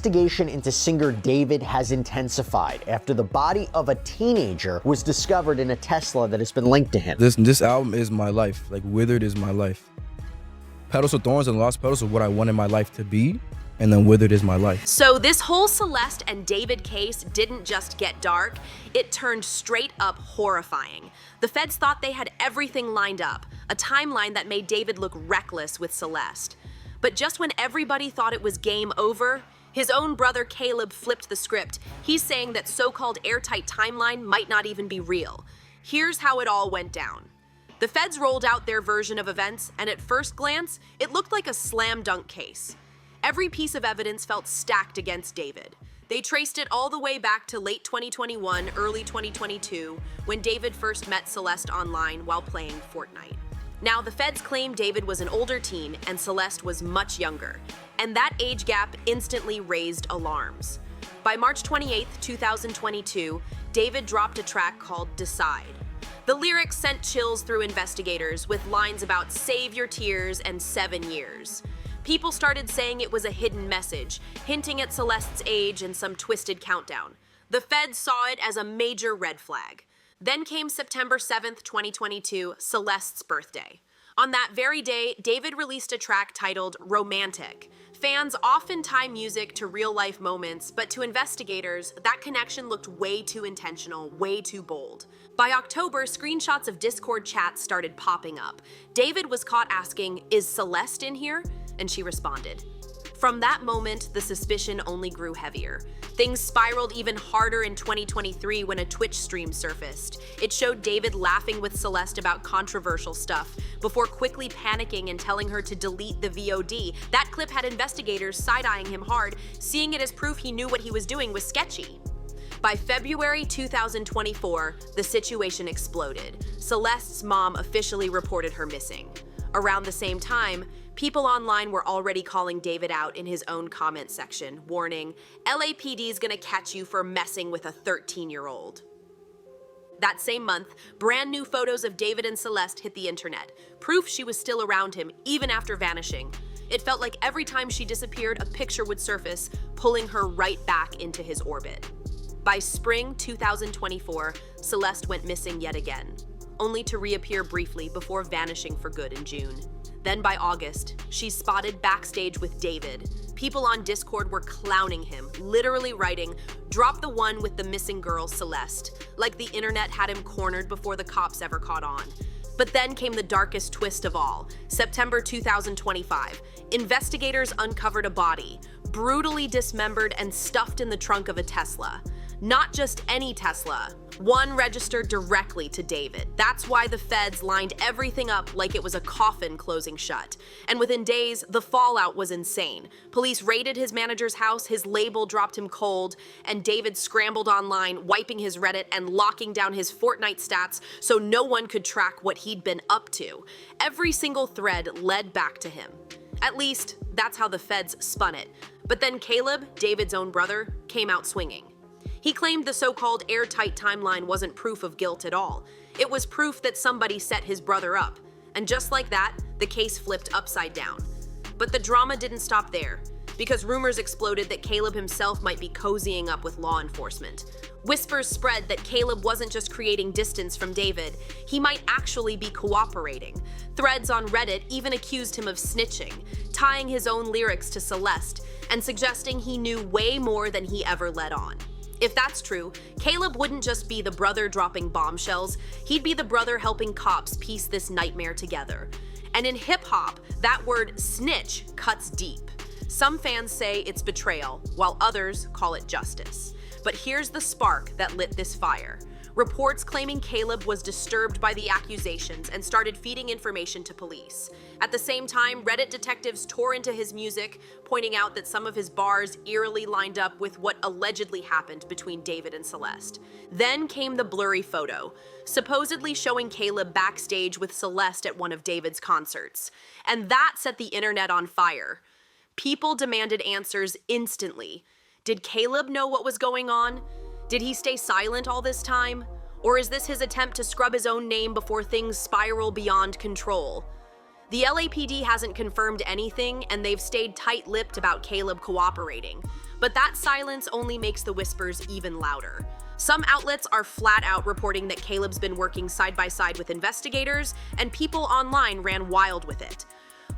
Investigation into singer David has intensified after the body of a teenager was discovered in a Tesla that has been linked to him. This album is my life. Like, Withered is my life. Petals of Thorns and Lost Petals are what I wanted my life to be, and then Withered is my life. So this whole Celeste and David case didn't just get dark, it turned straight up horrifying. The feds thought they had everything lined up, a timeline that made David look reckless with Celeste. But just when everybody thought it was game over, his own brother Caleb flipped the script. He's saying that so-called airtight timeline might not even be real. Here's how it all went down. The feds rolled out their version of events, and at first glance, it looked like a slam dunk case. Every piece of evidence felt stacked against David. They traced it all the way back to late 2021, early 2022, when David first met Celeste online while playing Fortnite. Now, the feds claim David was an older teen and Celeste was much younger, and that age gap instantly raised alarms. By March 28, 2022, David dropped a track called Decide. The lyrics sent chills through investigators with lines about save your tears and 7 years. People started saying it was a hidden message, hinting at Celeste's age and some twisted countdown. The feds saw it as a major red flag. Then came September 7th, 2022, Celeste's birthday. On that very day, David released a track titled Romantic. Fans often tie music to real-life moments, but to investigators, that connection looked way too intentional, way too bold. By October, screenshots of Discord chats started popping up. David was caught asking, "Is Celeste in here?" And she responded. From that moment, the suspicion only grew heavier. Things spiraled even harder in 2023 when a Twitch stream surfaced. It showed David laughing with Celeste about controversial stuff, before quickly panicking and telling her to delete the VOD. That clip had investigators side-eyeing him hard, seeing it as proof he knew what he was doing was sketchy. By February 2024, the situation exploded. Celeste's mom officially reported her missing. Around the same time, people online were already calling David out in his own comment section, warning, LAPD's gonna catch you for messing with a 13-year-old. That same month, brand new photos of David and Celeste hit the internet, proof she was still around him, even after vanishing. It felt like every time she disappeared, a picture would surface, pulling her right back into his orbit. By spring 2024, Celeste went missing yet again, only to reappear briefly before vanishing for good in June. Then by August, she's spotted backstage with David. People on Discord were clowning him, literally writing, "Drop the one with the missing girl, Celeste," like the internet had him cornered before the cops ever caught on. But then came the darkest twist of all. September 2025, investigators uncovered a body, brutally dismembered and stuffed in the trunk of a Tesla. Not just any Tesla, one registered directly to David. That's why the feds lined everything up like it was a coffin closing shut. And within days, the fallout was insane. Police raided his manager's house, his label dropped him cold, and David scrambled online, wiping his Reddit and locking down his Fortnite stats so no one could track what he'd been up to. Every single thread led back to him. At least, that's how the feds spun it. But then Caleb, David's own brother, came out swinging. He claimed the so-called airtight timeline wasn't proof of guilt at all. It was proof that somebody set his brother up. And just like that, the case flipped upside down. But the drama didn't stop there, because rumors exploded that Caleb himself might be cozying up with law enforcement. Whispers spread that Caleb wasn't just creating distance from David, he might actually be cooperating. Threads on Reddit even accused him of snitching, tying his own lyrics to Celeste, and suggesting he knew way more than he ever let on. If that's true, Caleb wouldn't just be the brother dropping bombshells, he'd be the brother helping cops piece this nightmare together. And in hip-hop, that word snitch cuts deep. Some fans say it's betrayal, while others call it justice. But here's the spark that lit this fire. Reports claiming Caleb was disturbed by the accusations and started feeding information to police. At the same time, Reddit detectives tore into his music, pointing out that some of his bars eerily lined up with what allegedly happened between David and Celeste. Then came the blurry photo, supposedly showing Caleb backstage with Celeste at one of David's concerts. And that set the internet on fire. People demanded answers instantly. Did Caleb know what was going on? Did he stay silent all this time? Or is this his attempt to scrub his own name before things spiral beyond control? The LAPD hasn't confirmed anything, and they've stayed tight-lipped about Caleb cooperating. But that silence only makes the whispers even louder. Some outlets are flat out reporting that Caleb's been working side by side with investigators, and people online ran wild with it.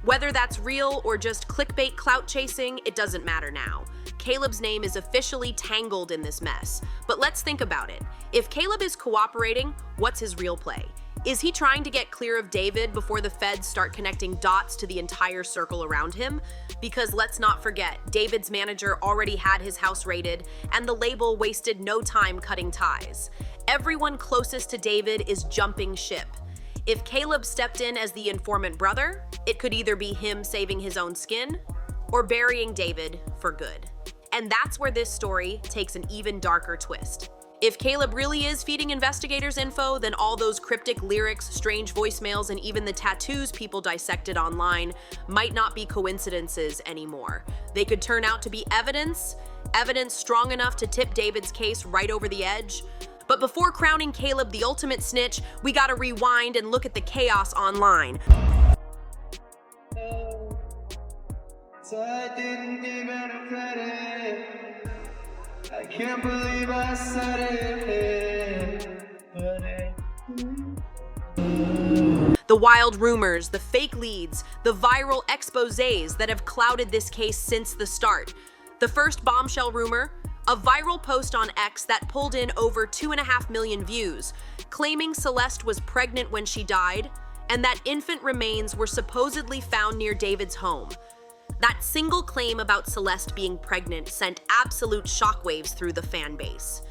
Whether that's real or just clickbait clout chasing, it doesn't matter now. Caleb's name is officially tangled in this mess. But let's think about it. If Caleb is cooperating, what's his real play? Is he trying to get clear of David before the feds start connecting dots to the entire circle around him? Because let's not forget, David's manager already had his house raided, and the label wasted no time cutting ties. Everyone closest to David is jumping ship. If Caleb stepped in as the informant brother, it could either be him saving his own skin or burying David for good. And that's where this story takes an even darker twist. If Caleb really is feeding investigators info, then all those cryptic lyrics, strange voicemails, and even the tattoos people dissected online might not be coincidences anymore. They could turn out to be evidence strong enough to tip David's case right over the edge. But before crowning Caleb the ultimate snitch, we gotta rewind and look at the chaos online. So I didn't even said it. I can't believe I said it. The wild rumors, the fake leads, the viral exposés that have clouded this case since the start. The first bombshell rumor, a viral post on X that pulled in over 2.5 million views, claiming Celeste was pregnant when she died, and that infant remains were supposedly found near David's home. That single claim about Celeste being pregnant sent absolute shockwaves through the fan base.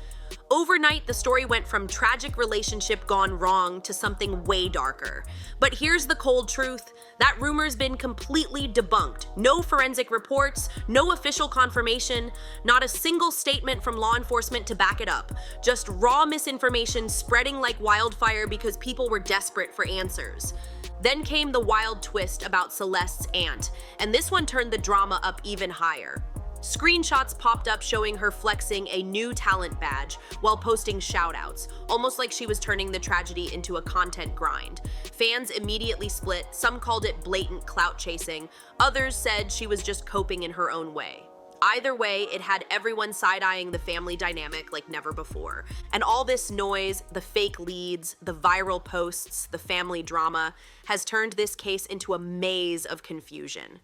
Overnight, the story went from tragic relationship gone wrong to something way darker. But here's the cold truth. That rumor's been completely debunked. No forensic reports, no official confirmation, not a single statement from law enforcement to back it up. Just raw misinformation spreading like wildfire because people were desperate for answers. Then came the wild twist about Celeste's aunt, and this one turned the drama up even higher. Screenshots popped up showing her flexing a new talent badge while posting shoutouts, almost like she was turning the tragedy into a content grind. Fans immediately split, some called it blatant clout chasing, others said she was just coping in her own way. Either way, it had everyone side-eyeing the family dynamic like never before. And all this noise, the fake leads, the viral posts, the family drama, has turned this case into a maze of confusion.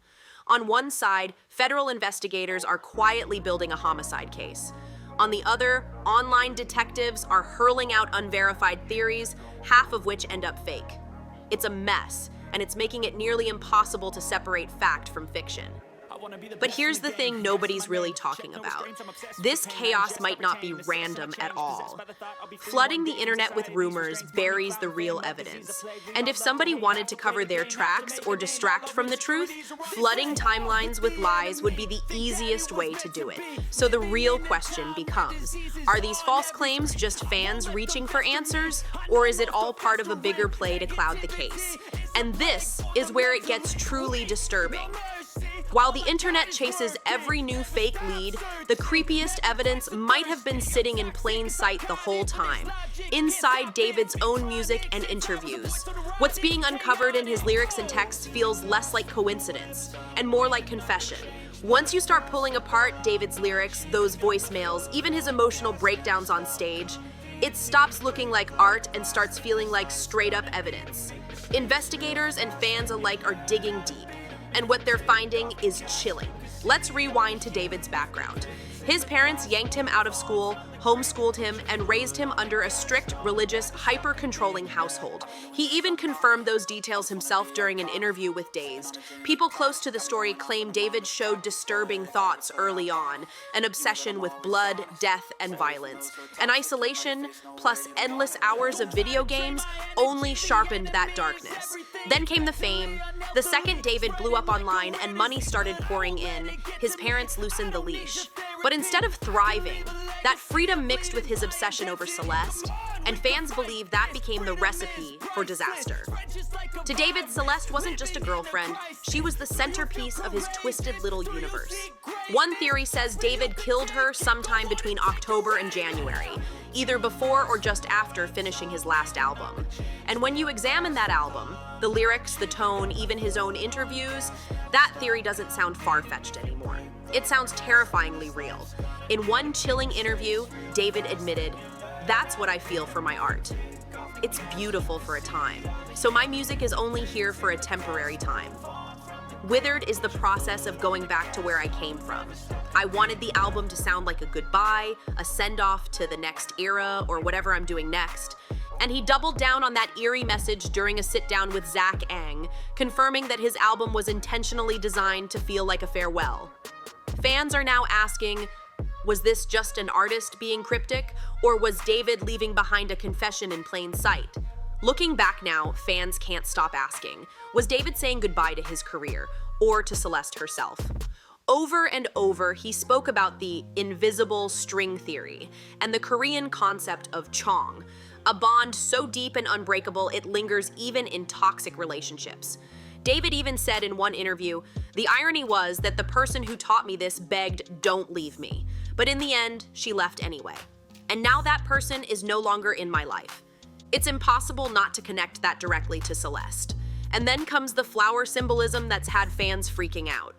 On one side, federal investigators are quietly building a homicide case. On the other, online detectives are hurling out unverified theories, half of which end up fake. It's a mess, and it's making it nearly impossible to separate fact from fiction. But here's the thing nobody's really talking about. This chaos might not be random at all. Flooding the internet with rumors buries the real evidence. And if somebody wanted to cover their tracks or distract from the truth, flooding timelines with lies would be the easiest way to do it. So the real question becomes, are these false claims just fans reaching for answers, or is it all part of a bigger play to cloud the case? And this is where it gets truly disturbing. While the internet chases every new fake lead, the creepiest evidence might have been sitting in plain sight the whole time, inside David's own music and interviews. What's being uncovered in his lyrics and texts feels less like coincidence and more like confession. Once you start pulling apart David's lyrics, those voicemails, even his emotional breakdowns on stage, it stops looking like art and starts feeling like straight-up evidence. Investigators and fans alike are digging deep, and what they're finding is chilling. Let's rewind to David's background. His parents yanked him out of school, homeschooled him, and raised him under a strict, religious, hyper-controlling household. He even confirmed those details himself during an interview with Dazed. People close to the story claim David showed disturbing thoughts early on, an obsession with blood, death, and violence. And isolation, plus endless hours of video games, only sharpened that darkness. Then came the fame. The second David blew up online and money started pouring in, his parents loosened the leash. But instead of thriving, that freedom mixed with his obsession over Celeste, and fans believe that became the recipe for disaster. To David, Celeste wasn't just a girlfriend, she was the centerpiece of his twisted little universe. One theory says David killed her sometime between October and January, either before or just after finishing his last album. And when you examine that album, The lyrics, the tone, even his own interviews, that theory doesn't sound far-fetched anymore. It sounds terrifyingly real. In one chilling interview, David admitted, "That's what I feel for my art. It's beautiful for a time, so my music is only here for a temporary time. Withered is the process of going back to where I came from. I wanted the album to sound like a goodbye, a send-off to the next era, or whatever I'm doing next." And he doubled down on that eerie message during a sit-down with Zach Eng, confirming that his album was intentionally designed to feel like a farewell. Fans are now asking, was this just an artist being cryptic, or was David leaving behind a confession in plain sight? Looking back now, fans can't stop asking, was David saying goodbye to his career, or to Celeste herself? Over and over, he spoke about the invisible string theory and the Korean concept of chong, a bond so deep and unbreakable it lingers even in toxic relationships. David even said in one interview, "The irony was that the person who taught me this begged, 'Don't leave me.' But in the end, she left anyway. And now that person is no longer in my life." It's impossible not to connect that directly to Celeste. And then comes the flower symbolism that's had fans freaking out.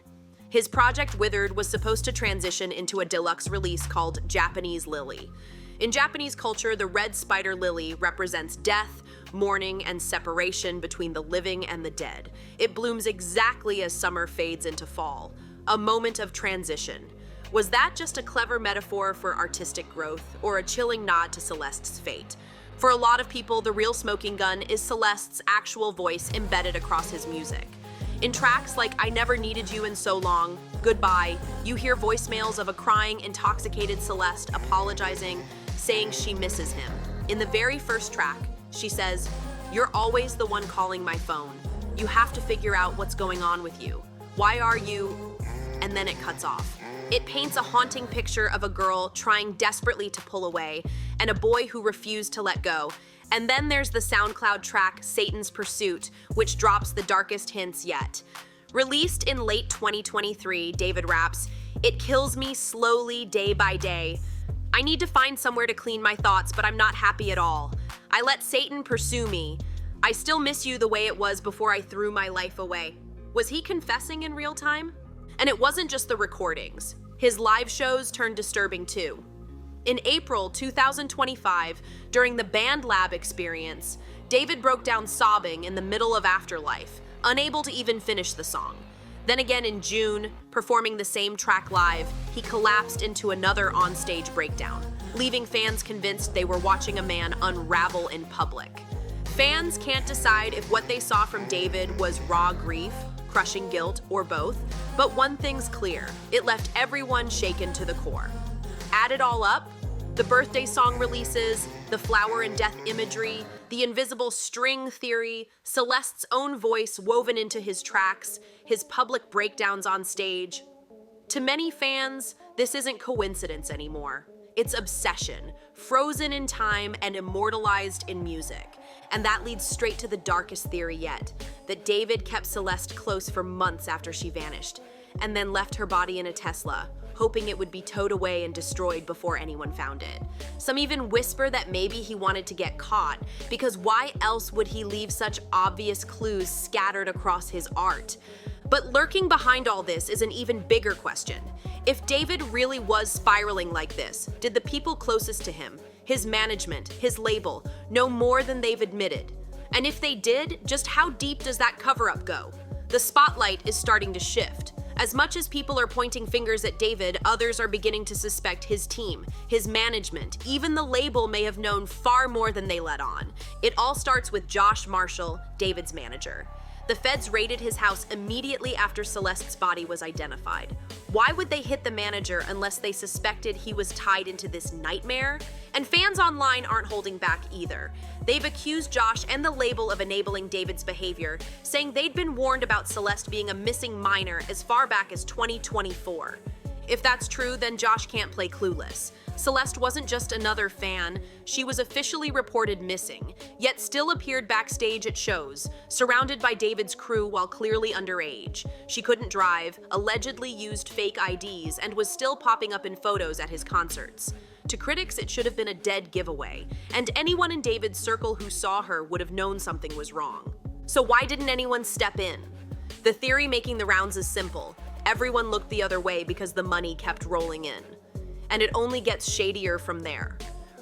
His project Withered was supposed to transition into a deluxe release called Japanese Lily. In Japanese culture, the red spider lily represents death, mourning, and separation between the living and the dead. It blooms exactly as summer fades into fall, a moment of transition. Was that just a clever metaphor for artistic growth, or a chilling nod to Celeste's fate? For a lot of people, the real smoking gun is Celeste's actual voice embedded across his music. In tracks like I Never Needed You in So Long, Goodbye, you hear voicemails of a crying, intoxicated Celeste apologizing, saying she misses him. In the very first track, she says, "You're always the one calling my phone. You have to figure out what's going on with you. Why are you?" And then it cuts off. It paints a haunting picture of a girl trying desperately to pull away and a boy who refused to let go. And then there's the SoundCloud track Satan's Pursuit, which drops the darkest hints yet. Released in late 2023, David raps, "It kills me slowly day by day. I need to find somewhere to clean my thoughts, but I'm not happy at all. I let Satan pursue me. I still miss you the way it was before I threw my life away." Was he confessing in real time? And it wasn't just the recordings. His live shows turned disturbing too. In April 2025, during the Band Lab experience, David broke down sobbing in the middle of Afterlife, unable to even finish the song. Then again in June, performing the same track live, he collapsed into another onstage breakdown, leaving fans convinced they were watching a man unravel in public. Fans can't decide if what they saw from David was raw grief, crushing guilt, or both, but one thing's clear, it left everyone shaken to the core. Add it all up, the birthday song releases, the flower and death imagery, the invisible string theory, Celeste's own voice woven into his tracks, his public breakdowns on stage. To many fans, this isn't coincidence anymore. It's obsession, frozen in time and immortalized in music. And that leads straight to the darkest theory yet, that David kept Celeste close for months after she vanished, and then left her body in a Tesla, hoping it would be towed away and destroyed before anyone found it. Some even whisper that maybe he wanted to get caught, because why else would he leave such obvious clues scattered across his art? But lurking behind all this is an even bigger question. If David really was spiraling like this, did the people closest to him, his management, his label, know more than they've admitted? And if they did, just how deep does that cover-up go? The spotlight is starting to shift. As much as people are pointing fingers at David, others are beginning to suspect his team, his management, even the label may have known far more than they let on. It all starts with Josh Marshall, David's manager. The feds raided his house immediately after Celeste's body was identified. Why would they hit the manager unless they suspected he was tied into this nightmare? And fans online aren't holding back either. They've accused Josh and the label of enabling David's behavior, saying they'd been warned about Celeste being a missing minor as far back as 2024. If that's true, then Josh can't play clueless. Celeste wasn't just another fan, she was officially reported missing, yet still appeared backstage at shows, surrounded by David's crew while clearly underage. She couldn't drive, allegedly used fake IDs, and was still popping up in photos at his concerts. To critics, it should have been a dead giveaway, and anyone in David's circle who saw her would have known something was wrong. So why didn't anyone step in? The theory making the rounds is simple. Everyone looked the other way because the money kept rolling in. And it only gets shadier from there.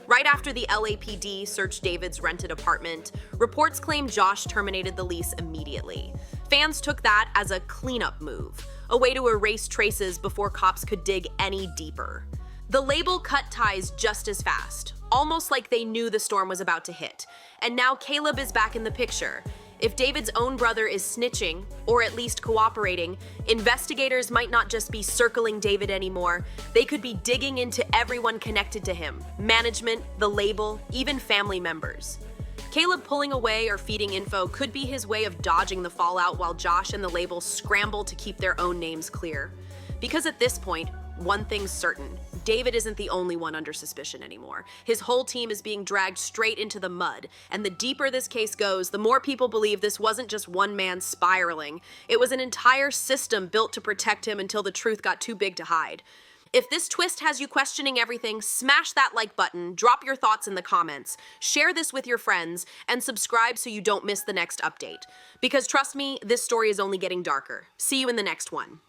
Right after the LAPD searched David's rented apartment, reports claim Josh terminated the lease immediately. Fans took that as a cleanup move, a way to erase traces before cops could dig any deeper. The label cut ties just as fast, almost like they knew the storm was about to hit. And now Caleb is back in the picture. If David's own brother is snitching, or at least cooperating, investigators might not just be circling David anymore. They could be digging into everyone connected to him: management, the label, even family members. Caleb pulling away or feeding info could be his way of dodging the fallout while Josh and the label scramble to keep their own names clear. Because at this point, one thing's certain: David isn't the only one under suspicion anymore. His whole team is being dragged straight into the mud, and the deeper this case goes, the more people believe this wasn't just one man spiraling. It was an entire system built to protect him until the truth got too big to hide. If this twist has you questioning everything, smash that like button, drop your thoughts in the comments, share this with your friends, and subscribe so you don't miss the next update. Because trust me, this story is only getting darker. See you in the next one.